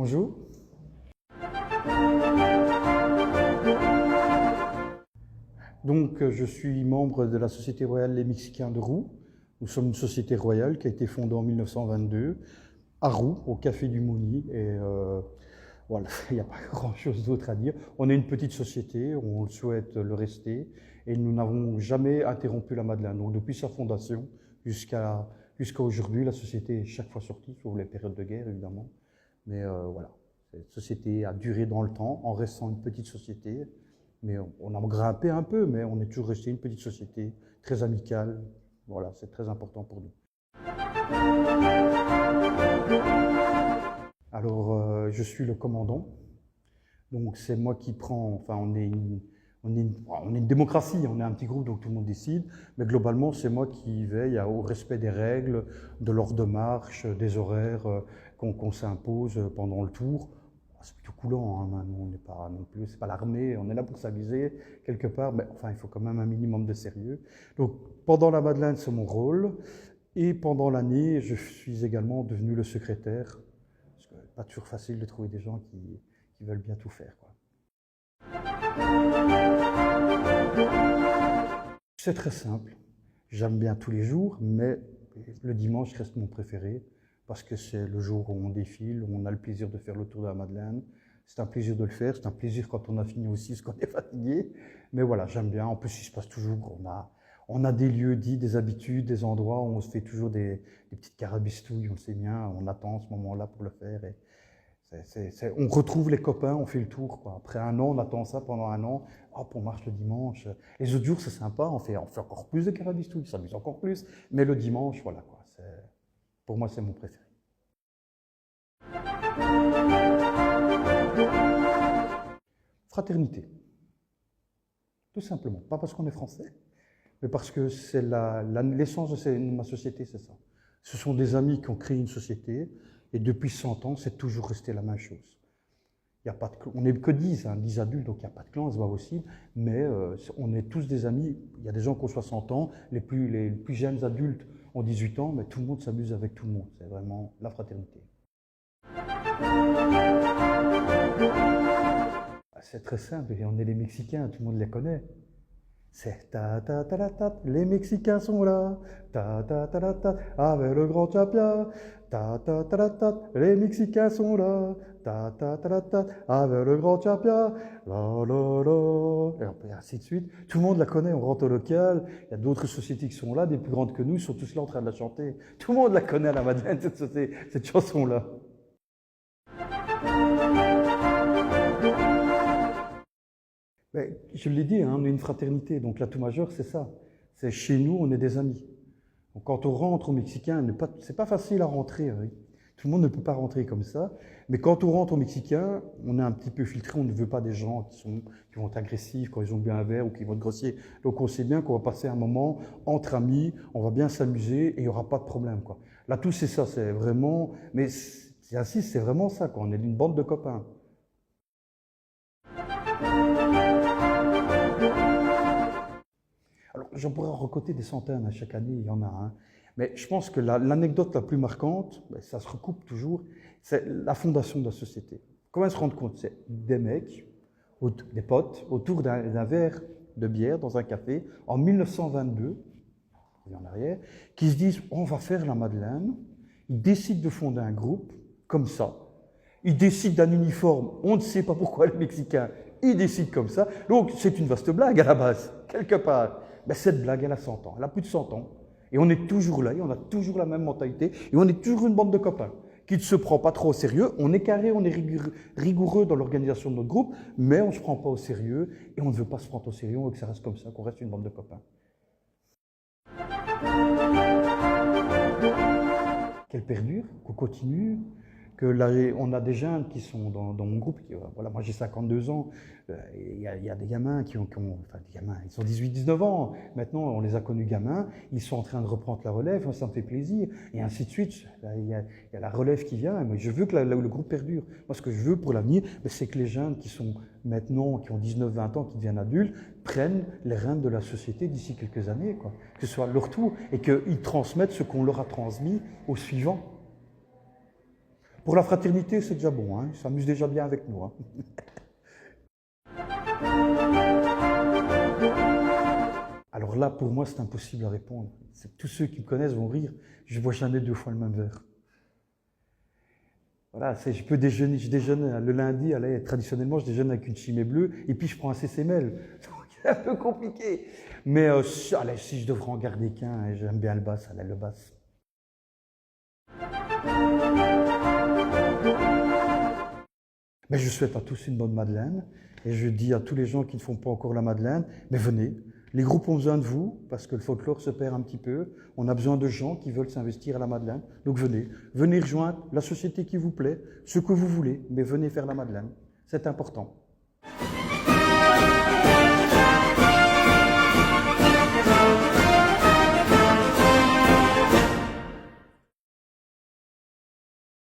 Bonjour. Donc, je suis membre de la Société royale Les Mexicains de Roux. Nous sommes une société royale qui a été fondée en 1922 à Roux, au Café du Moni. Et voilà, il n'y a pas grand-chose d'autre à dire. On est une petite société, on souhaite le rester. Et nous n'avons jamais interrompu la Madeleine. Donc, depuis sa fondation jusqu'à aujourd'hui, la société est chaque fois sortie, sauf les périodes de guerre, évidemment. Mais voilà, cette société a duré dans le temps en restant une petite société. Mais on a grimpé un peu, mais on est toujours resté une petite société très amicale. Voilà, c'est très important pour nous. Alors, je suis le commandant. Donc, c'est moi qui prends. Enfin, on est une démocratie, on est un petit groupe, donc tout le monde décide. Mais globalement, c'est moi qui veille au respect des règles, de l'ordre de marche, des horaires qu'on s'impose pendant le tour. C'est plutôt coulant, hein, on n'est pas non plus, c'est pas l'armée, on est là pour s'amuser quelque part, mais enfin, il faut quand même un minimum de sérieux. Donc, pendant la Madeleine, c'est mon rôle, et pendant l'année, je suis également devenu le secrétaire, parce que c'est pas toujours facile de trouver des gens qui veulent bien tout faire, quoi. C'est très simple, j'aime bien tous les jours, mais le dimanche reste mon préféré, parce que c'est le jour où on défile, où on a le plaisir de faire le tour de la Madeleine. C'est un plaisir de le faire, c'est un plaisir quand on a fini aussi, parce qu'on est fatigué. Mais voilà, j'aime bien. En plus, il se passe toujours, on a des lieux dits, des habitudes, des endroits où on se fait toujours des petites carabistouilles, on le sait bien, on attend ce moment-là pour le faire. Et on retrouve les copains, on fait le tour, quoi. Après un an, on attend ça pendant un an. Hop, on marche le dimanche. Les autres jours, c'est sympa, on fait encore plus de carabistouilles, on s'amuse encore plus. Mais le dimanche, voilà, quoi. Pour moi, c'est mon préféré. Fraternité. Tout simplement. Pas parce qu'on est français, mais parce que c'est l'essence de ma société, c'est ça. Ce sont des amis qui ont créé une société, et depuis 100 ans, c'est toujours resté la même chose. Il y a pas de, on n'est que 10, 10 adultes, donc il n'y a pas de clan, c'est pas possible, mais on est tous des amis. Il y a des gens qui ont 60 ans, les plus jeunes adultes ont 18 ans, mais tout le monde s'amuse avec tout le monde. C'est vraiment la fraternité. C'est très simple, on est les Mexicains, tout le monde les connaît. C'est ta ta ta ta ta, les Mexicains sont là, ta ta ta ta ta, avec le grand Chapia, ta ta ta ta ta, les Mexicains sont là, ta ta ta ta ta, avec le grand Chapia, la la la, et ainsi de suite. Tout le monde la connaît, on rentre au local, il y a d'autres sociétés qui sont là, des plus grandes que nous, ils sont tous là en train de la chanter. Tout le monde la connaît à la Madeleine, cette chanson-là. Mais, je l'ai dit, on est une fraternité, donc l'atout majeur, c'est ça. C'est chez nous, on est des amis. Donc, quand on rentre au Mexicain, c'est pas facile à rentrer. Hein. Tout le monde ne peut pas rentrer comme ça. Mais quand on rentre au Mexicain, on est un petit peu filtré, on ne veut pas des gens qui vont être agressifs quand ils ont bu un verre ou qui vont être grossiers. Donc on sait bien qu'on va passer un moment entre amis, on va bien s'amuser et il n'y aura pas de problème, quoi. L'atout, c'est ça, c'est vraiment... Mais j'insiste, c'est vraiment ça, quoi. On est une bande de copains. Alors, j'en pourrais recoter des centaines à chaque année, il y en a un. Mais je pense que l'anecdote la plus marquante, ça se recoupe toujours, c'est la fondation de la société. Comment ils se rendent compte? C'est des mecs, des potes, autour d'un verre de bière dans un café, en 1922, en arrière, qui se disent on va faire la Madeleine. Ils décident de fonder un groupe, comme ça. Ils décident d'un uniforme, on ne sait pas pourquoi les Mexicains, ils décident comme ça. Donc c'est une vaste blague à la base, quelque part. Ben, cette blague, elle a 100 ans, elle a plus de 100 ans. Et on est toujours là, et on a toujours la même mentalité, et on est toujours une bande de copains qui ne se prend pas trop au sérieux. On est carré, on est rigoureux dans l'organisation de notre groupe, mais on ne se prend pas au sérieux, et on ne veut pas se prendre au sérieux, on veut que ça reste comme ça, qu'on reste une bande de copains. Qu'elle perdure, qu'on continue, on a des jeunes qui sont dans mon groupe. Voilà, moi j'ai 52 ans, il y a des gamins enfin des gamins, ils ont 18-19 ans, maintenant on les a connus gamins, ils sont en train de reprendre la relève, moi, ça me fait plaisir, et ainsi de suite. Il y a la relève qui vient, mais je veux que le groupe perdure. Moi ce que je veux pour l'avenir, c'est que les jeunes qui sont maintenant, qui ont 19-20 ans, qui deviennent adultes, prennent les rênes de la société d'ici quelques années, quoi. Que ce soit leur tour, et qu'ils transmettent ce qu'on leur a transmis aux suivants. Pour la fraternité, c'est déjà bon, hein. Ils s'amusent déjà bien avec nous, hein. Alors là, pour moi, c'est impossible à répondre. Tous ceux qui me connaissent vont rire. Je ne bois jamais 2 fois le même verre. Voilà, je peux déjeuner, je déjeune le lundi, allez, traditionnellement, je déjeune avec une chimée bleue, et puis je prends un CCML. Donc, c'est un peu compliqué. Mais allez, si je devrais en garder qu'un, hein, j'aime bien le basse, allez, le basse. Mais je souhaite à tous une bonne Madeleine, et je dis à tous les gens qui ne font pas encore la Madeleine, mais venez. Les groupes ont besoin de vous, parce que le folklore se perd un petit peu. On a besoin de gens qui veulent s'investir à la Madeleine. Donc venez. Venez rejoindre la société qui vous plaît, ce que vous voulez, mais venez faire la Madeleine. C'est important.